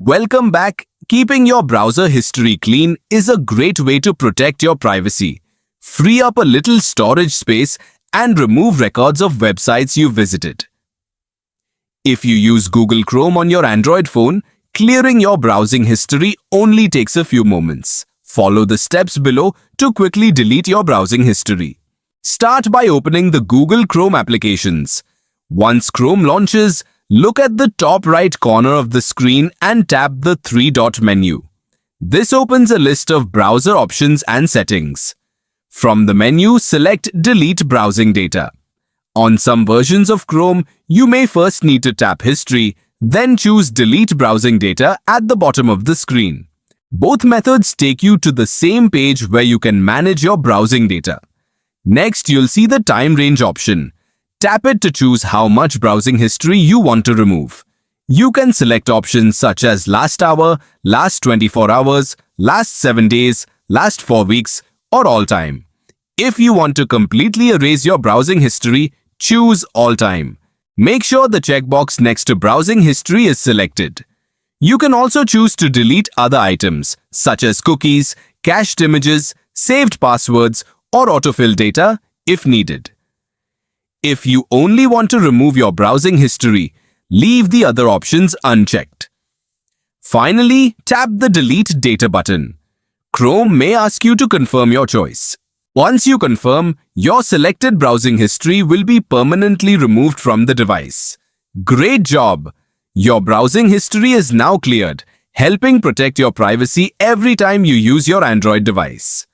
Welcome back. Keeping your browser history clean is a great way to protect your privacy, free up a little storage space, and remove records of websites you visited. If you use Google Chrome on your Android phone, clearing your browsing history only takes a few moments. Follow the steps below to quickly delete your browsing history. Start by opening the Google Chrome applications. Once Chrome launches, look at the top right corner of the screen and tap the three-dot menu. This opens a list of browser options and settings. From the menu, select Delete Browsing Data. On some versions of Chrome, you may first need to tap History, then choose Delete Browsing Data at the bottom of the screen. Both methods take you to the same page where you can manage your browsing data. Next, you'll see the Time Range option. Tap it to choose how much browsing history you want to remove. You can select options such as last hour, last 24 hours, last 7 days, last 4 weeks, or all time. If you want to completely erase your browsing history, choose all time. Make sure the checkbox next to browsing history is selected. You can also choose to delete other items such as cookies, cached images, saved passwords, or autofill data if needed. If you only want to remove your browsing history, leave the other options unchecked. Finally, tap the Delete Data button. Chrome may ask you to confirm your choice. Once you confirm, your selected browsing history will be permanently removed from the device. Great job! Your browsing history is now cleared, helping protect your privacy every time you use your Android device.